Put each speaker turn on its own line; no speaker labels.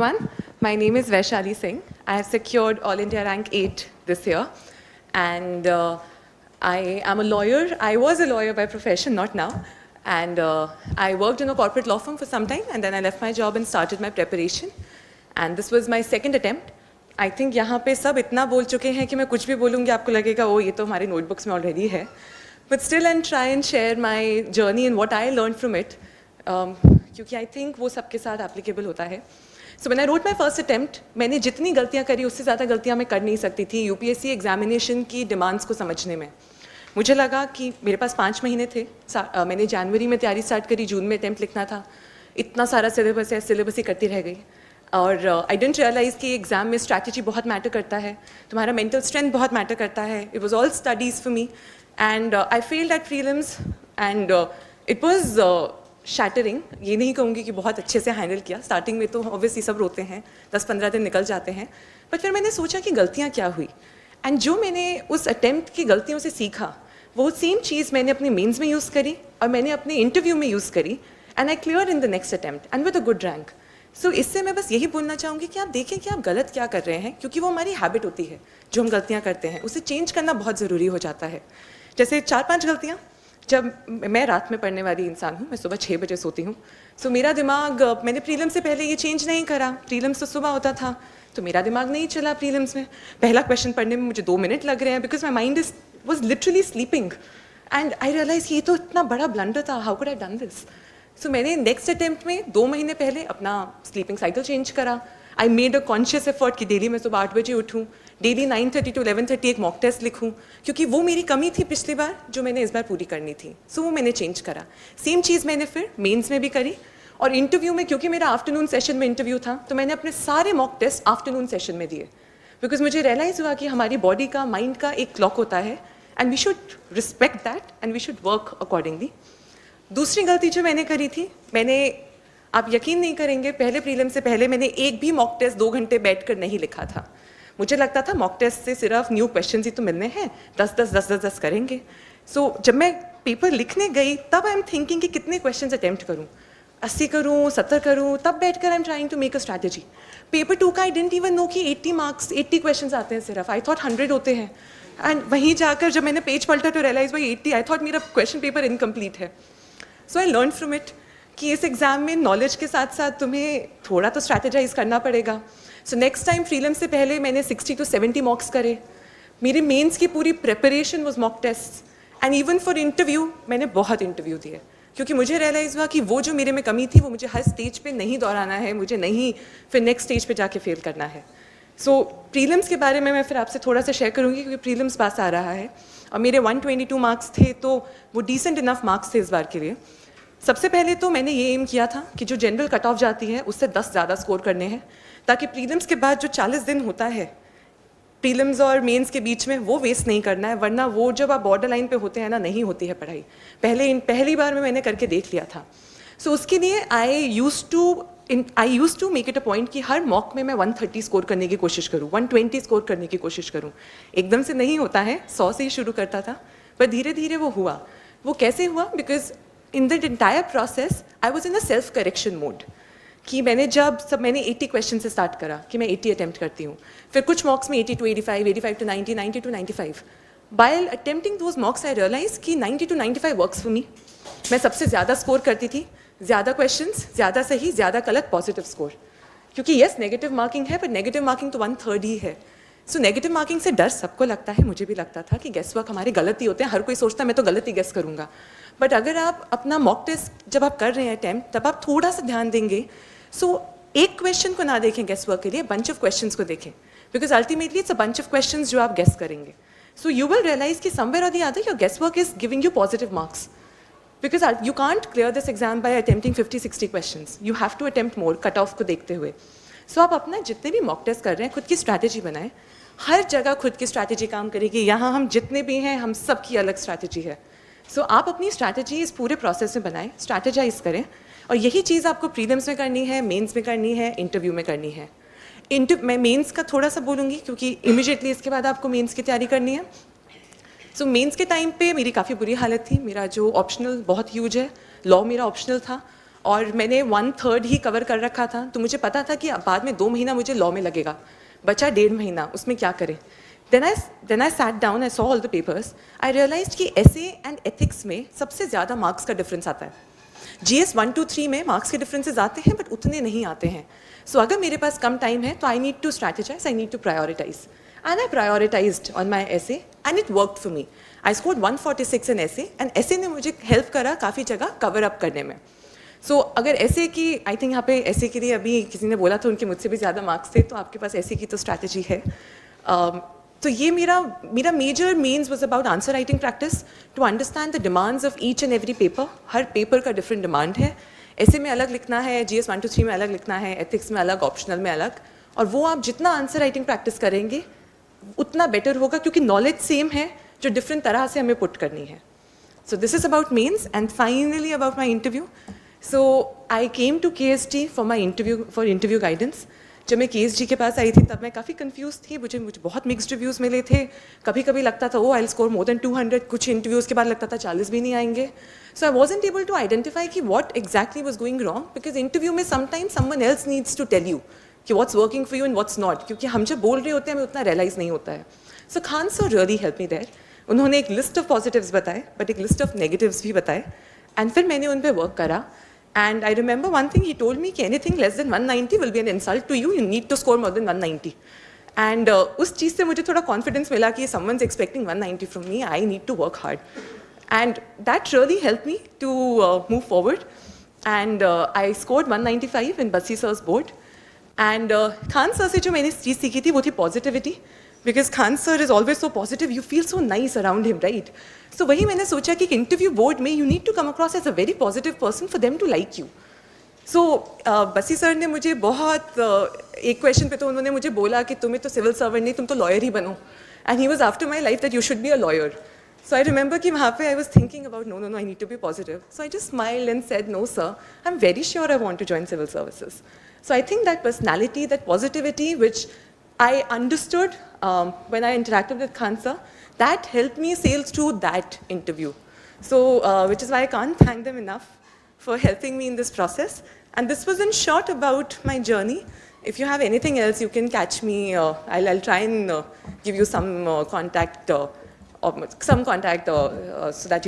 Everyone, my name is Vaishali Singh. I have secured All India Rank 8 this year, and I am a lawyer. I was a lawyer by profession, not now, and I worked in a corporate law firm for some time, and then I left my job and started my preparation, and this was my second attempt. I think यहाँ पे सब इतना बोल चुके हैं कि मैं कुछ भी बोलूँगी आपको लगेगा ओ ये तो हमारे notebooks में already है, but still and try and share my journey and what I learned from it, क्योंकि I think वो सबके साथ applicable होता है. So when I wrote my first attempt, मैंने जितनी गलतियाँ करी उससे ज़्यादा गलतियाँ मैं कर नहीं सकती थी यूपीएससी एग्जामिनेशन की डिमांड्स को समझने में. मुझे लगा कि मेरे पास 5 महीने थे. मैंने जनवरी में तैयारी स्टार्ट करी, जून में अटैम्प्ट लिखना था. इतना सारा सिलेबस है, सिलेबस ही करती रह गई. और आई डेंट रियलाइज़ कि एग्ज़ाम में स्ट्रैटेजी बहुत मैटर करता है, तुम्हारा मेंटल स्ट्रेंथ बहुत मैटर करता है. It was all studies for me and I failed at prelims and it was shattering. ये नहीं कहूँगी कि बहुत अच्छे से हैंडल किया. स्टार्टिंग में तो ऑब्वियसली सब रोते हैं, 10-15 दिन निकल जाते हैं, बट फिर मैंने सोचा कि गलतियाँ क्या हुई, एंड जो मैंने उस अटैम्प्ट की गलतियों से सीखा वो सेम चीज़ मैंने अपने मेंस में यूज़ करी और मैंने अपने इंटरव्यू में यूज़ करी, and I clear in the next attempt and with a good rank. So इससे मैं बस यही बोलना चाहूँगी कि आप देखें कि आप गलत क्या कर रहे हैं, क्योंकि वो हमारी हैबिट होती है. जो हम गलतियाँ करते हैं उसे चेंज करना बहुत ज़रूरी हो जाता है. जैसे 4-5 गलतियाँ. जब मैं रात में पढ़ने वाली इंसान हूँ, मैं सुबह 6 बजे सोती हूँ, सो मेरा दिमाग, मैंने प्रीलिम्स से पहले ये चेंज नहीं करा. प्रीलिम्स तो सुबह होता था, तो मेरा दिमाग नहीं चला प्रीलिम्स में. पहला क्वेश्चन पढ़ने में मुझे 2 मिनट लग रहे हैं because my mind was literally sleeping, and I realise कि ये तो इतना बड़ा ब्लंडर था. How could I done this? So मैंने नेक्स्ट अटैम्प्ट में 2 महीने पहले अपना स्लीपिंग साइकिल चेंज करा. I made a conscious effort कि डेली मैं सुबह 8 बजे उठूँ, डेली 9:30 to 11:30 एक मॉक टेस्ट लिखूँ, क्योंकि वो मेरी कमी थी पिछली बार जो मैंने इस बार पूरी करनी थी. सो वो मैंने चेंज करा. सेम चीज़ मैंने फिर मेंस में भी करी, और इंटरव्यू में क्योंकि मेरा आफ्टरनून सेशन में इंटरव्यू था तो मैंने अपने सारे मॉक टेस्ट आफ्टरनून सेशन में दिए, बिकॉज मुझे रियलाइज़ हुआ कि हमारी बॉडी का, माइंड का एक क्लॉक होता है, and we should respect that and we should work accordingly. दूसरी गलती जो मैंने करी थी, आप यकीन नहीं करेंगे, पहले प्रीलिम से पहले मैंने एक भी मॉक टेस्ट 2 घंटे बैठकर नहीं लिखा था. मुझे लगता था मॉक टेस्ट से सिर्फ न्यू क्वेश्चंस ही तो मिलने हैं, 10 करेंगे. सो जब मैं पेपर लिखने गई तब आई एम थिंकिंग कि कितने क्वेश्चंस अटेम्प्ट करूं, 80 करूं, 70 करूं, तब बैठकर I am trying to make a strategy. Paper 2 का आई डेंट इवन नो कि 80 मार्क्स, 80 क्वेश्चंस आते हैं सिर्फ. आई थॉट 100 होते हैं, एंड वहीं जाकर जब मैंने पेज पलटा तो रियलाइज भाई 80. आई थॉट मेरा क्वेश्चन पेपर इनकम्प्लीट है. सो आई लर्न फ्रॉम इट कि इस एग्ज़ाम में नॉलेज के साथ साथ तुम्हें थोड़ा तो स्ट्रैटेजाइज करना पड़ेगा. सो नेक्स्ट टाइम प्रीलिम से पहले मैंने 60 to 70 मॉक्स करे. मेरे मेंस की पूरी preparation was mock test, and even for interview मैंने बहुत इंटरव्यू दिए, क्योंकि मुझे रियलाइज़ हुआ कि वो जो मेरे में कमी थी वो मुझे हर स्टेज पे नहीं दोहराना है, मुझे नहीं फिर नेक्स्ट स्टेज पे जाके फेल करना है. सो प्रीलिम्स के बारे में मैं फिर आपसे थोड़ा सा शेयर करूँगी, क्योंकि प्रीलिम्स पास आ रहा है और मेरे 122 मार्क्स थे, तो वो डिसेंट इनफ मार्क्स थे इस बार के लिए. सबसे पहले तो मैंने ये एम किया था कि जो जनरल कट ऑफ जाती है उससे 10 ज़्यादा स्कोर करने हैं, ताकि प्रीलिम्स के बाद जो 40 दिन होता है प्रीलिम्स और मेंस के बीच में वो वेस्ट नहीं करना है, वरना वो जब आप बॉर्डर लाइन पे होते हैं ना, नहीं होती है पढ़ाई. पहली बार में मैंने करके देख लिया था. सो उसके लिए I use to make it a point कि हर मॉक में मैं 130 स्कोर करने की कोशिश करूँ, 120 स्कोर करने की कोशिश करूँ. एकदम से नहीं होता है, 100 से ही शुरू करता था, पर धीरे धीरे वो हुआ. वो कैसे हुआ? Because in the entire process I was in a self correction mode, कि मैंने 80 क्वेश्चन से स्टार्ट करा कि मैं 80 अटैम्प्ट करती हूँ. फिर कुछ मॉक्स में 80 to 85, 85 to 90, 90 to 95. By attempting those mocks I realise कि 90 to 95 वर्क्स फॉर मी. मैं सबसे ज़्यादा स्कोर करती थी, ज़्यादा क्वेश्चंस, ज़्यादा सही, ज़्यादा गलत, पॉजिटिव स्कोर. क्योंकि येस नेगेटिव मार्किंग है, पर नेगेटिव मार्किंग तो 1/3 ही है. सो नेगेटिव मार्किंग से डर सबको लगता है, मुझे भी लगता था कि गेस वर्क हमारे गलत ही होते हैं. हर कोई सोचता है मैं तो गलत ही गेस करूँगा. बट अगर आप अपना मॉक टेस्ट जब आप कर रहे हैं अटैम्प्ट, तब आप थोड़ा सा ध्यान देंगे. सो एक क्वेश्चन को ना देखें गेस वर्क के लिए, बंच ऑफ क्वेश्चंस को देखें, because ultimately it's a bunch of questions जो आप गेस करेंगे. सो यू विल रियलाइज कि somewhere or the other your guess work is giving you positive marks, because you can't clear this exam by attempting 50-60 questions. You have to attempt more, cut off को देखते हुए. सो आप अपना जितने भी mock test कर रहे हैं खुद की स्ट्रैटेजी बनाएं. हर जगह खुद की स्ट्रैटेजी काम करेगी. यहाँ हम जितने भी हैं, हम सब की अलग स्ट्रैटेजी है. सो आप अपनी स्ट्रैटेजी इस पूरे प्रोसेस में बनाएं, स्ट्रैटेजाइज करें, और यही चीज़ आपको प्रीलिम्स में करनी है, मेंस में करनी है, इंटरव्यू में करनी है. मैं मेंस का थोड़ा सा बोलूँगी, क्योंकि इमीडिएटली इसके बाद आपको मेंस की तैयारी करनी है. सो मेंस के टाइम पे मेरी काफ़ी बुरी हालत थी. मेरा जो ऑप्शनल बहुत ह्यूज है, लॉ मेरा ऑप्शनल था, और मैंने 1/3 ही कवर कर रखा था, तो मुझे पता था कि बाद में 2 महीना मुझे लॉ में लगेगा, बचा 1.5 महीना, उसमें क्या करें. Then I sat down, I saw all the papers. I realized कि essay and ethics में सबसे ज़्यादा मार्क्स का डिफरेंस आता है. GS 1, 2, 3 में मार्क्स के डिफरेंसेस आते हैं, बट उतने नहीं आते हैं. सो अगर मेरे पास कम टाइम है तो I need to strategise, I need to prioritise. And I prioritized on my essay and it worked for me. I scored 146 in essay and essay ने मुझे हेल्प करा काफ़ी जगह कवर अप करने में. सो अगर ऐसे की, आई थिंक यहाँ पे ऐसे के लिए अभी किसी ने बोला था उनके मुझसे भी ज़्यादा मार्क्स थे, तो आपके पास ऐसे की तो स्ट्रैटेजी है. तो ये मेरा major means was about answer writing practice, to understand the demands of each and every paper. हर पेपर का डिफरेंट डिमांड है. ऐसे में अलग लिखना है, GS 1 to 3 में अलग लिखना है, एथिक्स में अलग, ऑप्शनल में अलग. और वो आप जितना आंसर राइटिंग प्रैक्टिस करेंगे उतना बेटर होगा, क्योंकि नॉलेज सेम है, जो डिफरेंट तरह से हमें पुट करनी है. So this is about mains. And finally about my interview. So I came to KSG for interview guidance. जब मैं KSG के पास आई थी तब मैं काफ़ी कंफ्यूज थी. मुझे बहुत मिक्स्ड रिव्यूज़ मिले थे. कभी कभी लगता था I will score more than 200, कुछ इंटरव्यूज़ के बाद लगता था 40 भी नहीं आएंगे. So I wasn't able to identify कि what exactly was going wrong, because interview में sometimes someone else needs to tell you कि what's working for you and what's not, क्योंकि हम जब बोल रहे होते हैं हमें उतना रियलाइज़ नहीं होता है. So Khan sir really help me there. उन्होंने एक लिस्ट ऑफ पॉजिटिव्स बताए, बट एक लिस्ट ऑफ नेगेटिव्स भी बताए, एंड फिर मैंने उन पर वर्क करा. And I remember one thing he told me, कि anything less than 190 will be an insult to you. You need to score more than 190. And उस चीज़ से मुझे थोड़ा confidence मिला कि someone's expecting 190 from me. I need to work hard. And that really helped me to move forward. And I scored 195 in Bassi sir's board. And Khan sir से जो मैंने चीज़ सीखी थी वो थी positivity. Because Khan sir is always so positive, you feel so nice around him, right? So वही मैंने सोचा कि इंटरव्यू बोर्ड में you need to come across as a very positive person for them to like you. So बसी sir ने मुझे बहुत एक क्वेश्चन पे तो उन्होंने मुझे बोला कि तुम्हें तो सिविल सर्वेंट नहीं, तुम तो लॉयर ही बनो. And he was after my life that you should be a lawyer. So I remember कि वहाँ पे I was thinking about no, I need to be positive. So I just smiled and said, no sir, I'm very sure I want to join civil services. So I think that personality, that positivity, which I understood when I interacted with Khan sir, that helped me sail through that interview. So, which is why I can't thank them enough for helping me in this process. And this was in short about my journey. If you have anything else, you can catch me. I'll try and give you some contact, so that you